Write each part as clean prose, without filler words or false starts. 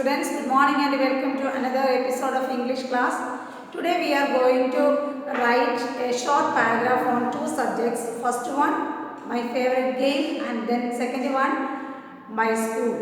students, good morning and welcome to another episode of English class. Today we are going to write a short paragraph on two subjects. First one, my favorite game, and then second one, my school.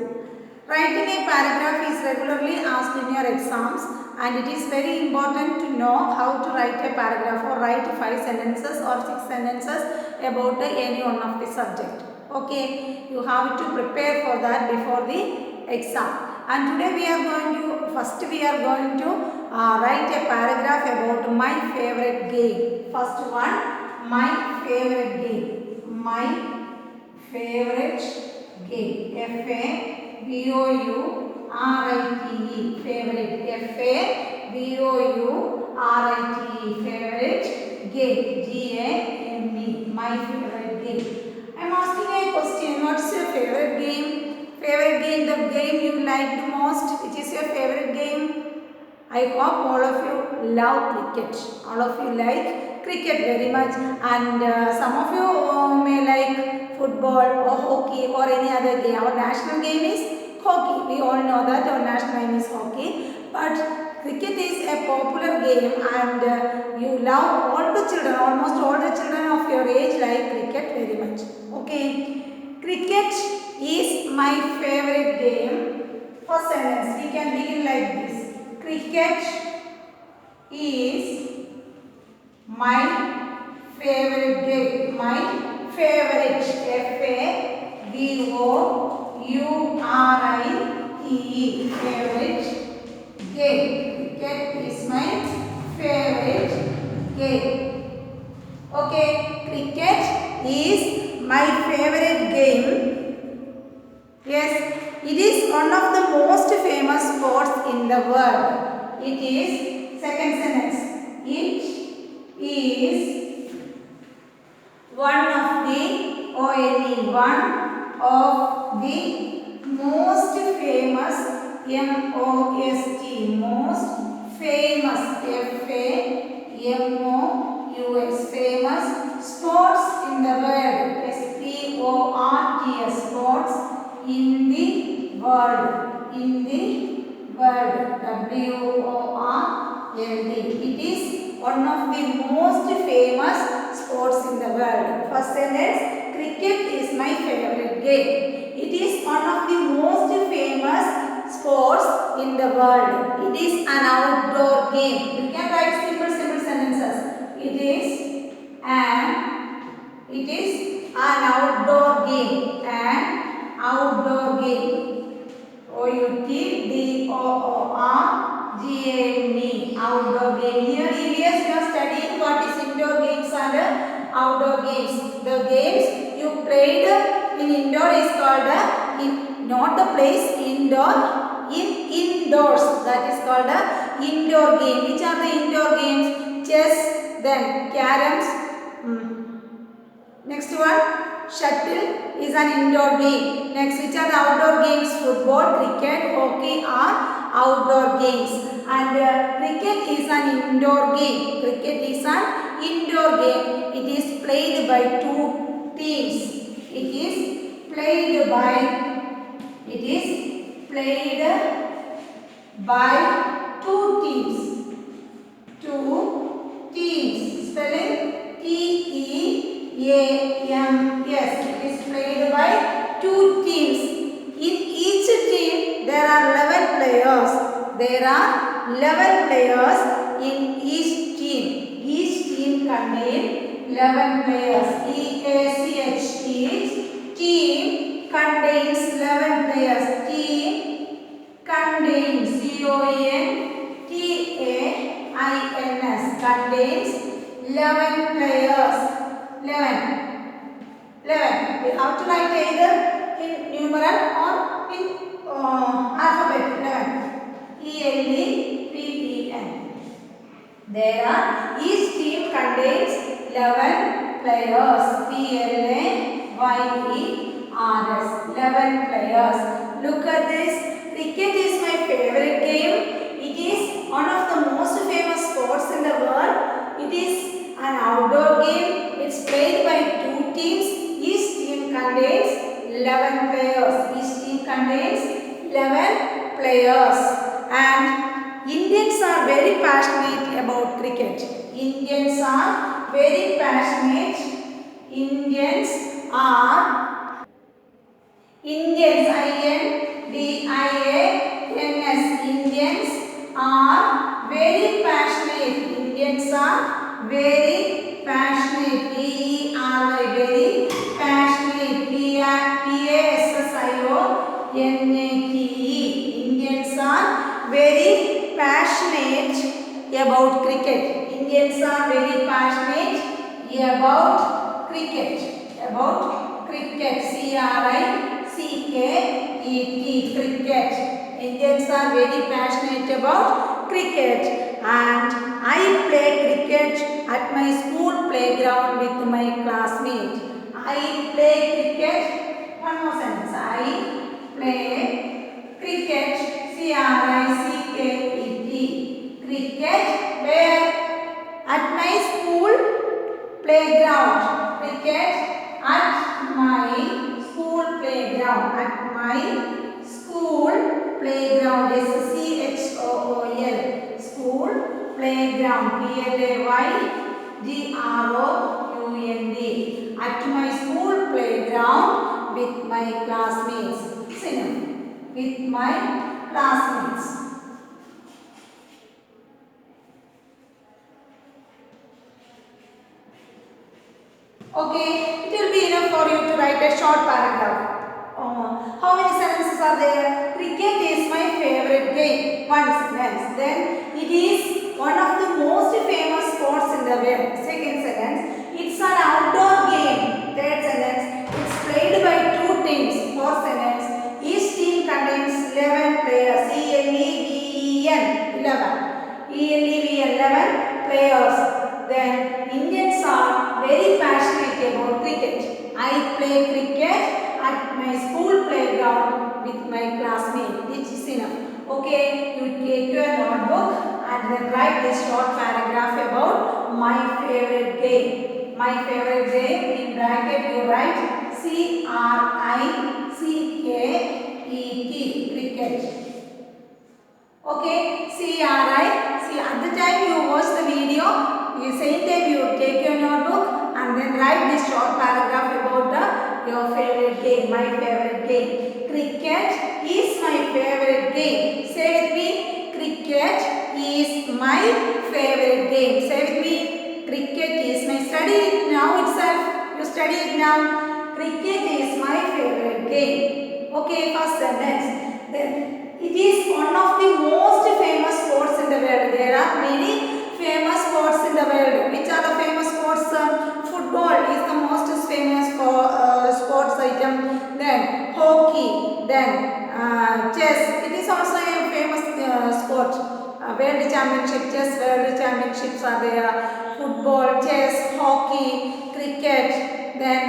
Writing a paragraph is regularly asked in your exams, and it is very important to know how to write a paragraph or write 5 sentences or 6 sentences about any one of the subject. Okay, you have to prepare for that before the exam. And today we are going to write a paragraph about my favorite game. First one, my favorite game. My favorite game. F-A-V-O-U-R-I-T-E. Favorite. F-A-V-O-U-R-I-T-E. Favorite game. G-A-M-E. My favorite game. I am asking a question. What is your favorite game? Favorite game, the game you like the most. Which is your favorite game? I hope all of you love cricket. All of you like cricket very much, and some of you may like football or hockey or any other game. Our national game is hockey. We all know that our national game is hockey. But cricket is a popular game, and you love all the children, almost all the children of your age like cricket very much. Okay. Cricket is my favorite game. First sentence, we can begin like this. Cricket is my favorite game. My favorite. F-A-V-O-U-R-I-T-E. Favorite game. Cricket is my favorite game. Okay. Cricket is my favorite game. Yes, it is one of the most famous sports in the world. It is, second sentence, it is one of the most famous, M-O-S-T, most famous, F-A-M-O-U-S, famous sports in the world, S-P-O-R-T-S, sports in the world, W-O-R-L-D. It is one of the most famous sports in the world. First sentence, cricket is my favorite game. It is one of the most famous sports in the world. It is an outdoor game. You can write simple sentences. It is an outdoor game. An outdoor game. O-U-T-D-O-O-R-G-A-M-E. Outdoor game. Here EVS you are studying what is indoor games and outdoor games. The games you played in indoor is called not the place, indoor, indoors. That is called indoor game. Which are the indoor games? Chess, then caroms. Next one, shuttle is an indoor game. Next, which are the outdoor games? Football, cricket, hockey are outdoor games. And cricket is an indoor game. Cricket is an indoor game. It is played by two teams. It is played by two teams. Two teams. Spelling T-E-A-M-S. It is played by two teams. In each team there are 11 players. There are 11 players in each team. Each team contains 11 players. E-A-C-H. Each team contains 11 players. Team contains C-O-N-T-A-I-N-S. Contains 11 players. 11. We have to write either in numeral or in alphabet. 11. E-L-E-P-E-N. Each team contains 11 players. P-L-A-Y-E-R-S. 11 players. Look at this. Cricket is my favorite game. It is one of the most famous sports in the world. It is an outdoor game. It's played by two teams. Each team contains 11 players. Each team contains 11 players. And Indians are very passionate about cricket. Indians are very passionate. Indians are Indians, Indians, Indians are very passionate. Indians are very passionate. P-E-R-Y, very passionate. P-A-S-S-I-O-N-A-T-E. Indians are very passionate about cricket. Indians are very passionate about cricket. About cricket. C-R-I-C-K-E-T. Cricket. Indians are very passionate about cricket. And I play cricket at my school playground with my classmates. I play cricket. One more sentence. I play cricket. C-R-I-C-K-E-T. Cricket where? At my school playground. Cricket at my school playground. At my school playground. S-C-H-O-O-L. School playground. P-L-A-Y-G-R-O-U-N-D. At my school playground with my classmates. Synonym. With my classmates. Okay, it will be enough for you to write a short paragraph. How many sentences are there? Cricket is my favorite game. One sentence. Then it is one of the most famous sports in the world. Second sentence. It's an outdoor game. Third sentence. It's played by two teams. Fourth sentence. Each team contains 11 players. E-L-E-V-E-N 11. E-L-E-V-E-N 11 players. Then Indians are very passionate about cricket. I play cricket at my school playground with my classmates. This is enough. Okay, you take your notebook and then write this short paragraph about my favorite game. My favorite game, in bracket you write C-R-I-C-K-E-T, cricket. Okay, C-R-I. See, at the time you watch the video, same time you take your notebook and then write this short paragraph about your favorite game, my favorite game. Cricket is my favorite game. Say with me, cricket is my favorite game. Say with me, cricket is my, study it now itself. You study it now. Cricket is my favorite game. Okay, first sentence. Then it is one of the most famous sports in the world. There are many famous sports in the world. Which are the famous sports? Football is the most famous sports item. Then hockey. Then chess. It is also a famous sport. World championship, chess world championships are there. Football, chess, hockey, cricket. Then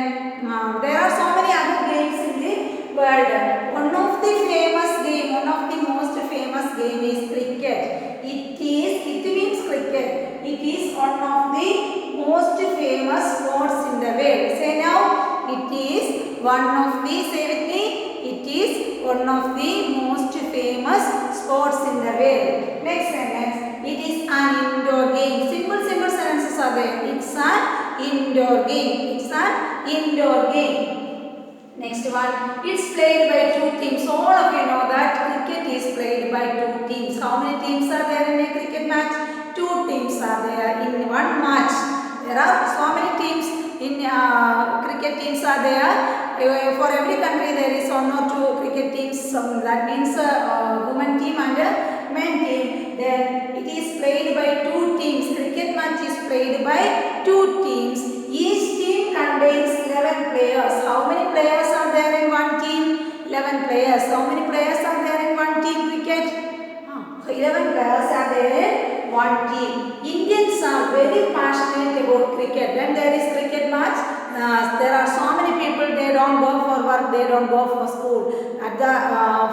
there are so many other games in the world. One of the famous game, one of the most famous game is cricket. It means cricket. It is one of the most famous sports in the world. Say now, it is one of the, say with me, it is one of the most famous sports in the world. Next sentence, it is an indoor game. Simple sentences are there. It's an indoor game. It's an indoor game. Next one, it's played by two teams. All of you know that cricket is played by two teams. How many teams are there in a cricket match? Two teams are there in one match. There are so many teams in cricket teams are there. For every country there is one or two cricket teams. That means women team and men team. Then it is played by two teams. Cricket match is played by two teams. Each team contains 11 players. How many players are there in one team? 11 players. How many players are there in one team cricket? 11 players are there in one team. Indians are very passionate about cricket. When there is cricket match, there are so many people, they don't go for work, they don't go for school. At the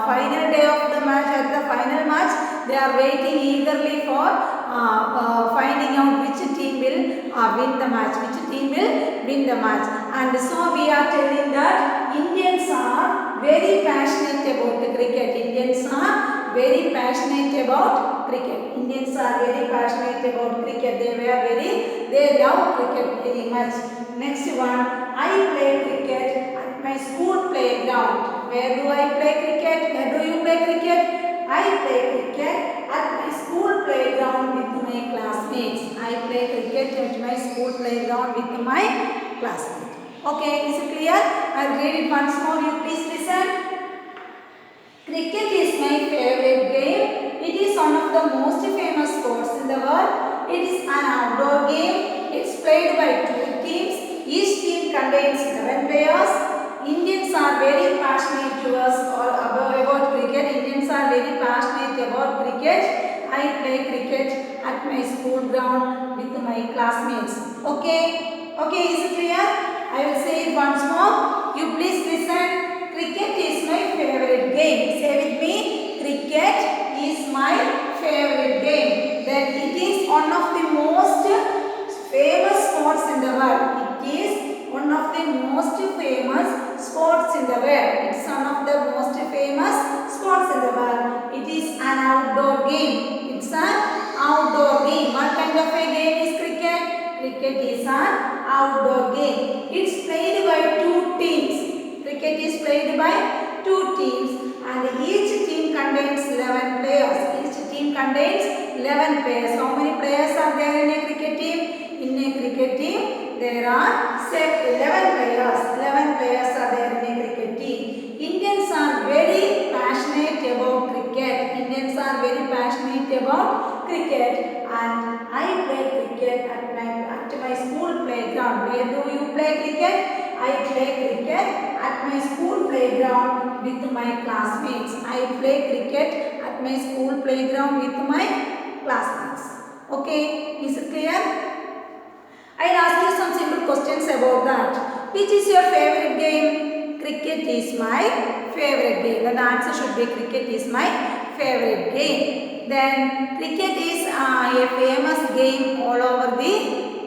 final day of the match, at the final match, they are waiting eagerly for finding out which team will win the match, which team will win the match. And so we are telling that Indians are very passionate about cricket. Indians are very passionate about cricket. Indians are very passionate about cricket. They love cricket very much. Next one, I play cricket at my school playground. Where do I play cricket? Where do you play cricket? I play cricket at my school playground with my classmates. I play cricket at my school playground with my classmates. Okay, is it clear? I'll read it once more. You please listen. Cricket is my favorite game. It is one of the most famous sports in the world. It is an outdoor game. It's played by two teams. Each team contains 11 players. Indians are very passionate to us about cricket. Indians are very passionate about cricket. I play cricket at my school ground with my classmates. Okay? Okay, is it clear? I will say it once more. You please listen. Cricket is my favorite game. Say with me. Cricket is my favorite game. Then it is one of the most famous sports in the world. It is one of the most famous sports in the world. It's one of the most famous sports in the world. It is an outdoor game. It's an outdoor game. What kind of a game is cricket? Cricket is an outdoor game. It's played by two teams. Cricket is played by two teams and each team contains 11 players. Each team contains 11 players. How many players are there in a cricket team? In a cricket team, there are 11 players. 11 players are there in a cricket team. Indians are very passionate about cricket. Indians are very passionate about cricket and I play cricket at my school playground. Where do you play cricket? I play cricket at my school playground with my classmates. I play cricket at my school playground with my classmates. Okay, is it clear? I'll ask you some simple questions about that. Which is your favorite game? Cricket is my favorite game. Then the answer should be cricket is my favorite game. Then cricket is a famous game all over the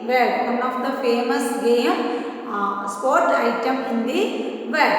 world. One of the famous game. Sport item in the world.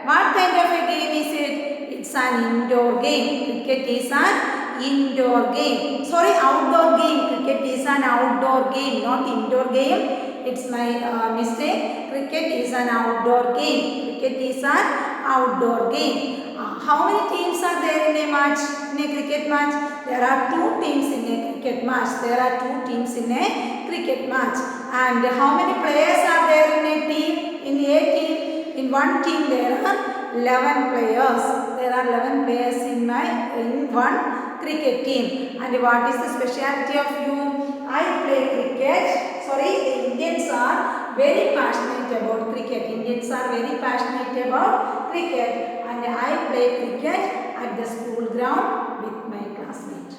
What kind of a game is it? It's an indoor game. Cricket is an indoor game. Sorry, outdoor game. Cricket is an outdoor game, not indoor game. It's my mistake. Cricket is an outdoor game. Cricket is an outdoor game. How many teams are there in a match? In a cricket match? There are two teams in a cricket match. There are two teams in a cricket match. And how many players are there in a team? In a team, in one team there are 11 players. There are 11 players in one cricket team. And what is the specialty of you? I play cricket. Sorry, the Indians are very passionate about cricket. Indians are very passionate about cricket. And I play cricket at the school ground with my classmates.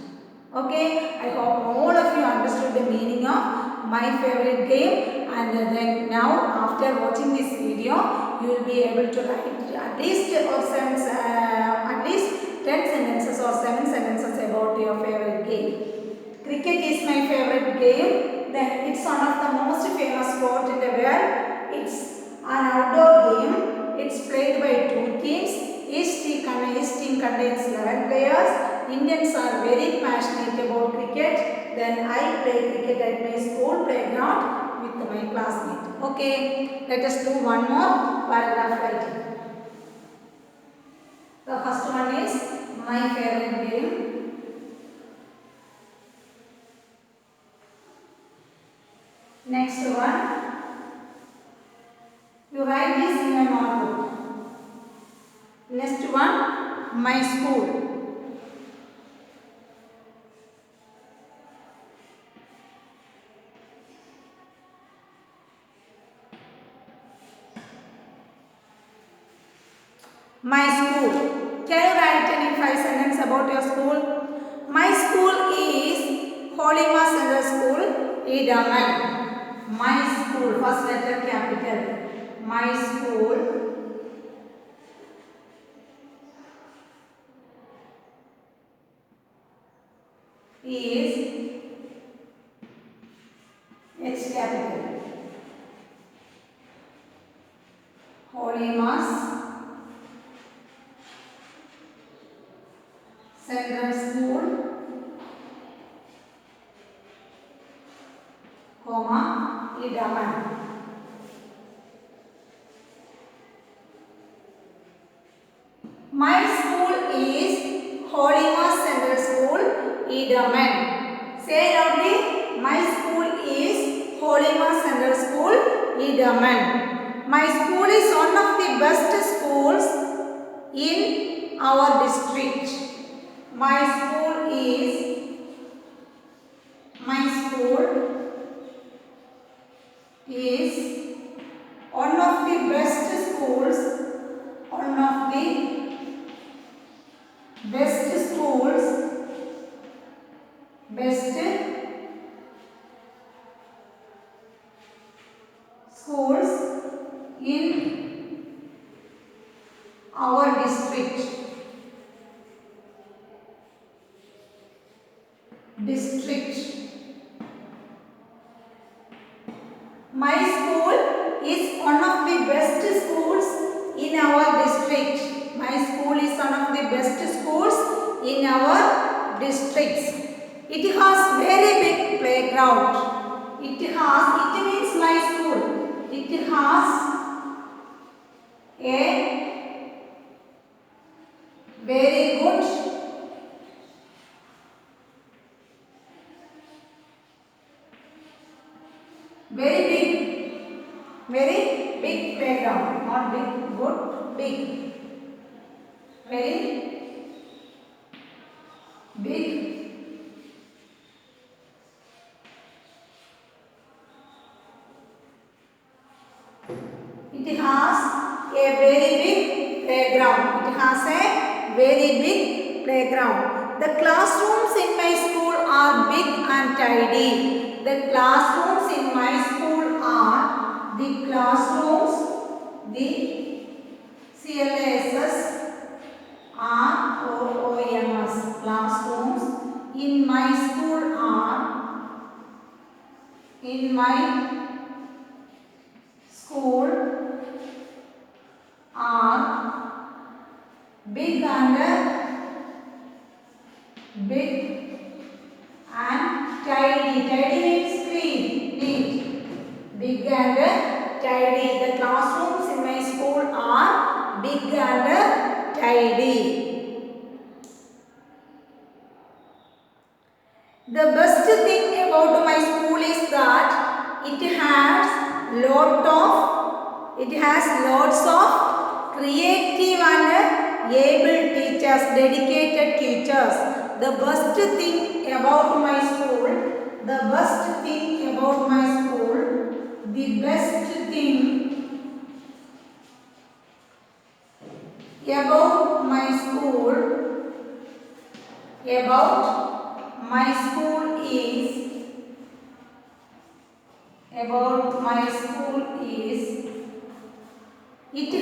Okay, I hope all of you understood the meaning of my favorite game and then now after watching this video you will be able to write at least 10 sentences or 7 sentences about your favorite game. Cricket is my favorite game. Then it's one of the most famous sport in the world. It's an outdoor game. It's played by two teams. Each team contains 11 players. Indians are very passionate about cricket. Then I play cricket at my school playground with my classmates. Okay, let us do one more paragraph writing. The first one is my favorite game. Next one, you write this in your notebook. Next one, my school. My school. Can you write any 5 sentences about your school? My school is Holima Central School, Idaman. My school, first letter capital. My school is H capital. Central School, Idaman. My school is Holy Mass Central School, Idaman. Say loudly. My school is Holy Mass Central School, Idaman. My school is one of the best schools in our district. My school is one of the best schools, best schools in our district. My school is one of the best schools in our district. My school is one of the best schools in our districts. It has very big playground. It means my school. It has a very good very big playground. Not big, good, big. Very big it has a very big playground. It has a very big playground. The classrooms in my school are big and tidy. The classrooms in my school are the classrooms, the CLASS ROOMS. Classrooms in my school are big and tidy. Tidy means clean, neat. Big and tidy. The classrooms in my school are big and tidy. The best thing about my school is that it has lots of creative and able teachers, dedicated teachers. The best thing about my school, the best thing about my school is it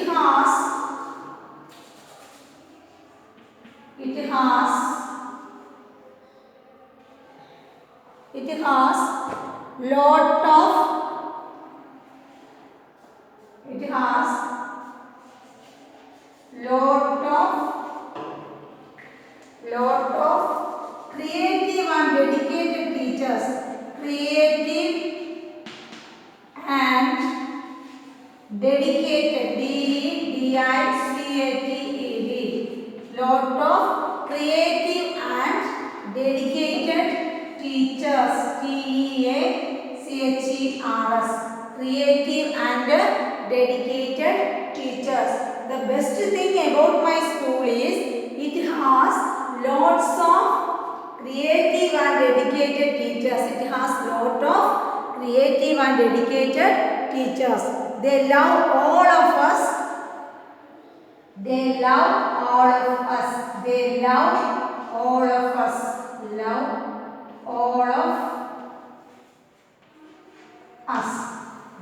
has lot of creative and dedicated teachers. Creative and dedicated, DEDICATED. Lot of creative and dedicated teachers. TEACHERS. Creative and dedicated teachers. The best thing about my school is it has lots of creative and dedicated teachers. It has lot of creative and dedicated teachers. They love all of us. They love all of us. They love all of us. Love all of us.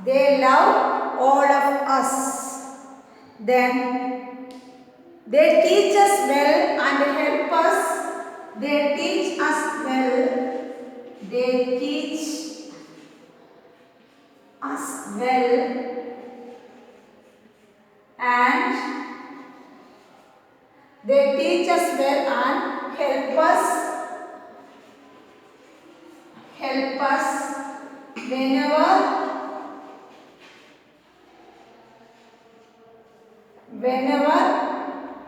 They love all of us. Then they teach us well and help us. They teach us well. They teach us well and they teach us well and help us whenever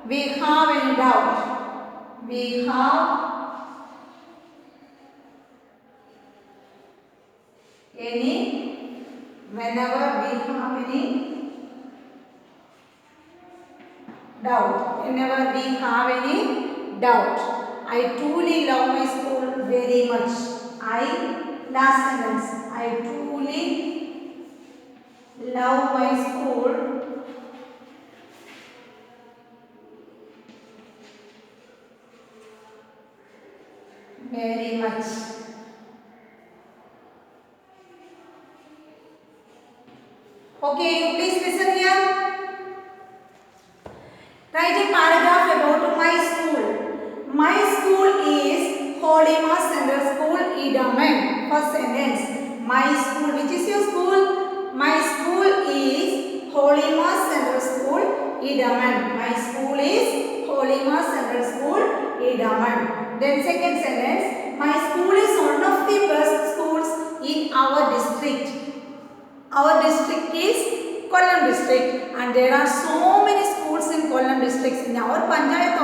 we have any doubt, we have any, whenever we have any doubt, whenever we have any doubt. I truly love my school very much. Last sentence, I truly love my school very much. Okay, please listen here. Write a paragraph about my school. My school is Holy Mass Central School, Idaman. First sentence. My school. Which is your school? My school is Holy Mass Central School, Idaman. My school is Holy Mass Central School, Idaman. Then second sentence. My school is one of the best schools in our district. Our district is Kollam district, and there are so many schools in Kollam district. In our panchayat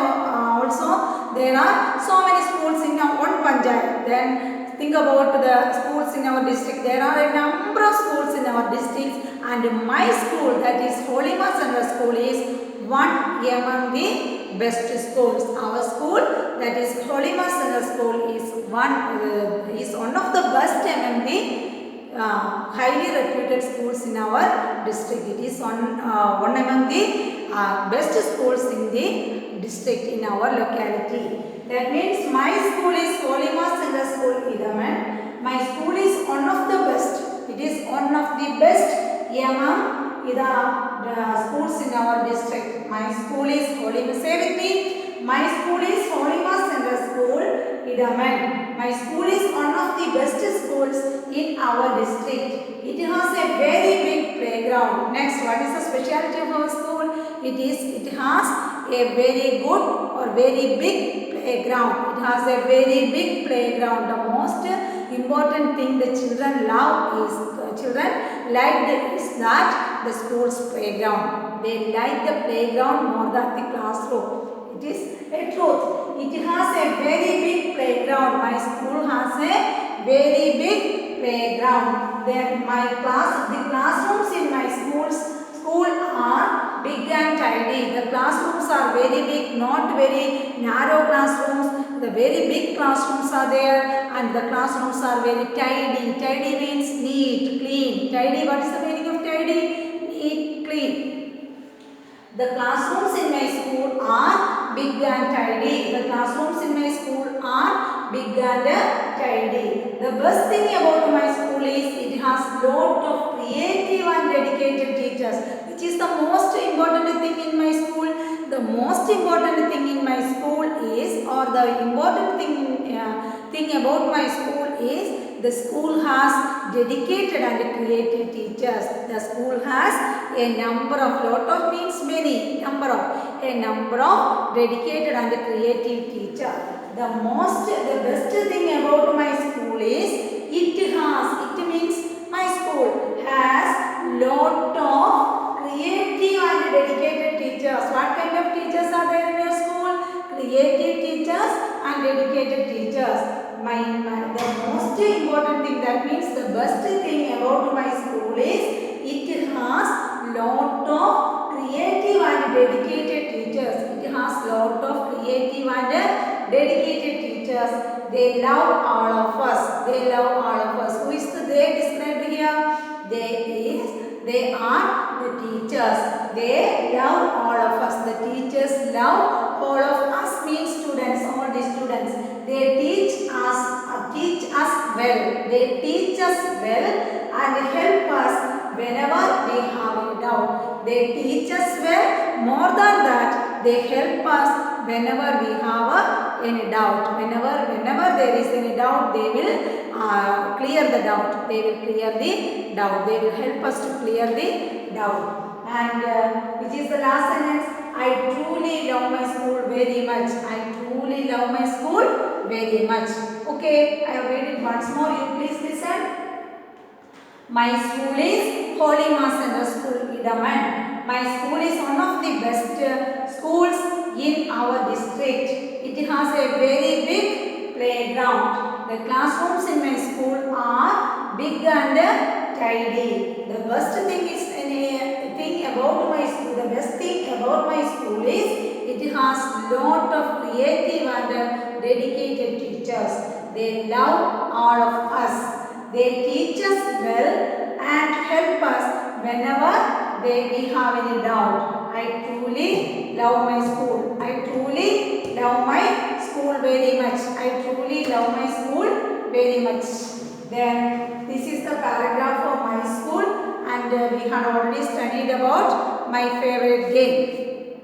also there are so many schools in our own panchayat. Then think about the schools in our district. There are a number of schools in our district, and my school, that is Holy Mass Central School, is one among the best schools. Our school, that is Holy Mass Central School, is one of the best among the highly reputed schools in our district. It is one among the best schools in the district, in our locality. That means my school is Holy Mass Central School, Idaman. My school is one of the best. It is one of the best among the schools in our district. My school is Holy Mass. Say with me. My school is Holy Mass Central School, Idaman. My school is one of the best schools in our district. It has a very big playground. Next, what is the specialty of our school? It has a very good or very big playground. It has a very big playground. The most important thing the children love is, children like is that the school's playground. They like the playground more than the classroom. It is a truth. It has a very big playground. My school has a very big playground. Then the classrooms in my school are big and tidy. The classrooms are very big, not very narrow classrooms. The very big classrooms are there, and the classrooms are very tidy. Tidy means neat, clean. Tidy, what is the meaning of tidy? Neat, clean. The classrooms in my school are big and tidy. The classrooms in my school are big and tidy. The best thing about my school is it has lot of creative and dedicated teachers, which is the most important thing in my school. The most important thing in my school is, or the important thing about my school is, the school has dedicated and creative teachers. The school has a number of means many, a number of dedicated and creative teachers. The best thing about my school is it means my school has lot of creative and dedicated teachers. What kind of teachers are there in your school? Creative teachers and dedicated teachers. The most important thing, that means the best thing about my school is it has lot of creative and dedicated teachers. It has lot of creative and dedicated teachers. They love all of us. They love all of us. Who is the they described here? They are the teachers. They love all of us. The teachers love all of us means students, all the students. They teach us well. They teach us well and help us whenever we have a doubt. They teach us well. More than that, they help us whenever we have any doubt. Whenever there is any doubt, they will clear the doubt. They will clear the doubt. They will help us to clear the doubt. And which is the last sentence? I truly love my school very much. I truly love my school very much. Okay, I have read it once more. You please listen. My school is Holy Mass Central School, Idaman. My school is one of the best schools in our district. It has a very big playground. The classrooms in my school are big and tidy. The best thing is thing about my school. The best thing about my school is it has lot of creative and dedicated teachers. They love all of us. They teach us well and help us whenever we have any doubt. I truly love my school. I truly love my school very much. I truly love my school very much. Then this is the paragraph of my school, and we had already studied about my favorite game.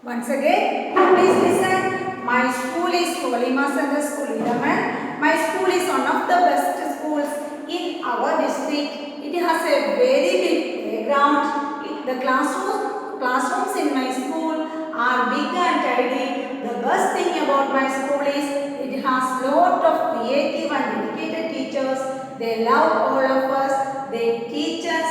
Once again, please listen. My school is Holy Mass Central School, Idaman. My school is one of the best schools in our district. It has a very big playground. The classrooms in my school are big and tidy. The best thing about my school is it has lot of creative and dedicated teachers. They love all of us. They teach us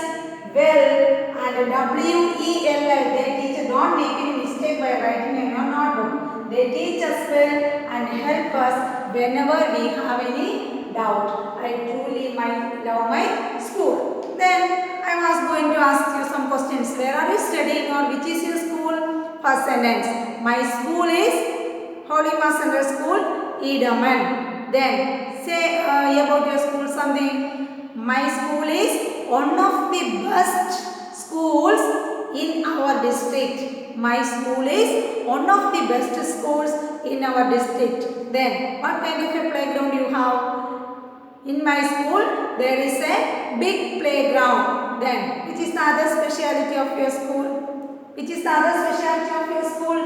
well, and WELL, they teach, don't make any mistake by writing in your notebook. They teach us well and help us whenever we have any doubt. I truly love my school. Then I was going to ask you some questions. Where are you studying, or which is your school? First sentence. My school is Holy Mass Central School, Idaman. Then say about your school something. My school is one of the best schools in our district. My school is one of the best schools in our district. Then what kind of a playground you have? In my school there is a big playground. Then which is the other speciality of your school? Which is the other speciality of your school?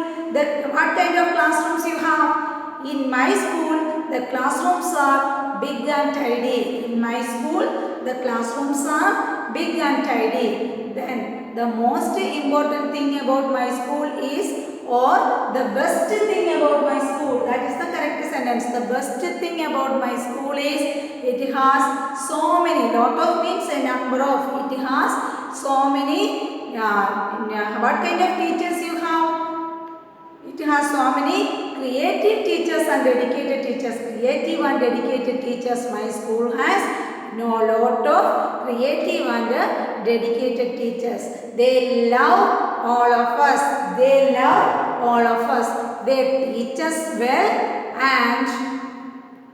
What kind of classrooms you have? In my school the classrooms are big and tidy. In my school the classrooms are big and tidy. Then the most important thing about my school is, or the best thing about my school, that is the correct sentence. The best thing about my school is it has so many, lot of means a number of, it has so many, what kind of teachers you have? It has so many creative teachers and dedicated teachers. Creative and dedicated teachers. My school has lot of creative and dedicated teachers. They love all of us. They love all of us. They teach us well and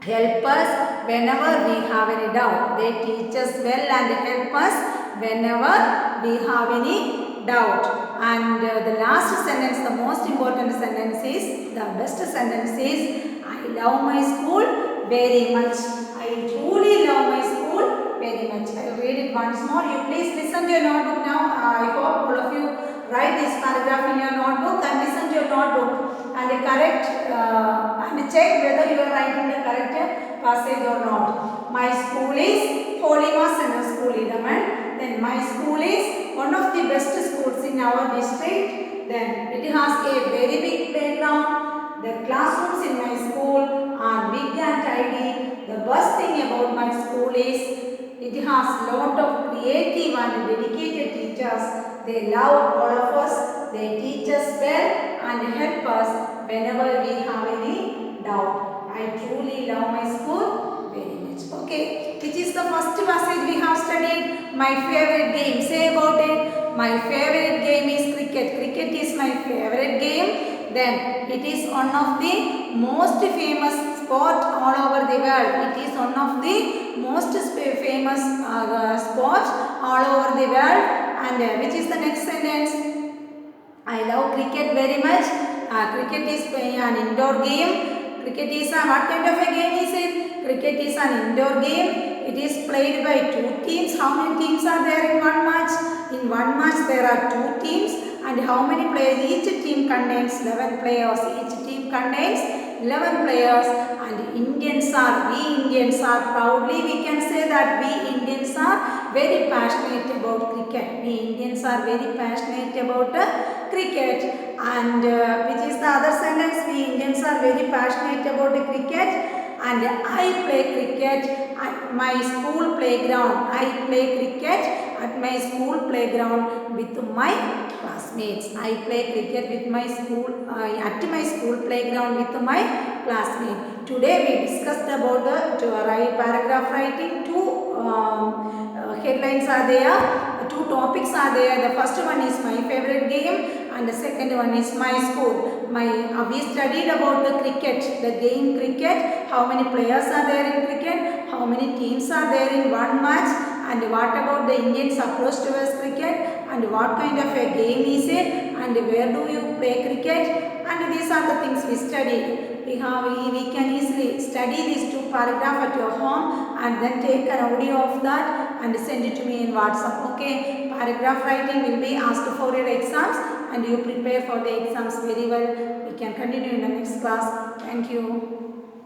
help us whenever we have any doubt. They teach us well and help us whenever we have any doubt. And the last sentence, the most important sentence is, the best sentence is, I love my school very much. I truly love my school very much. I will read it once more. You please listen to your notebook now. I hope all of you write this paragraph in your notebook and listen to your notebook and correct and check whether you are writing the correct passage or not. My school is Holy Mass Central School, Idaman. Then my school is one of the best schools in our district. Then it has a very big playground. The classrooms in my school are big and tidy. The best thing about my school is it has lot of creative and dedicated teachers. They love all of us. They teach us well and help us whenever we have any doubt. I truly love my school very much. Okay, which is the first passage we have studied? My favorite game. Say about it. My favorite game is cricket. Cricket is my favorite game. Then it is one of the most famous sport all over the world. It is one of the most famous sports all over the world. And which is the next sentence? I love cricket very much. Cricket is an indoor game. Cricket is what kind of a game is it? Cricket is an indoor game. It is played by two teams. How many teams are there in one match? In one match there are two teams. And how many players? Each team contains 11 players. Each team contains 11 players. And we Indians are proudly, we can say that we Indians are very passionate about cricket. We Indians are very passionate about cricket. And which is the other sentence? We Indians are very passionate about cricket. and I play cricket at my school playground. I play cricket at my school playground with my classmates. I play cricket with my school at my school playground with my classmates. Today we discussed about the paragraph writing. Two headlines are there. Two topics are there. The first one is my favorite game and the second one is my school. We studied about the cricket, the game cricket, how many players are there in cricket, how many teams are there in one match, and what about the Indians approach towards cricket, and what kind of a game is it, and where do you play cricket, and these are the things we studied. We can easily study these two paragraphs at your home and then take an audio of that and send it to me in WhatsApp. Okay, paragraph writing will be asked for your exams and you prepare for the exams very well. We can continue in the next class. Thank you.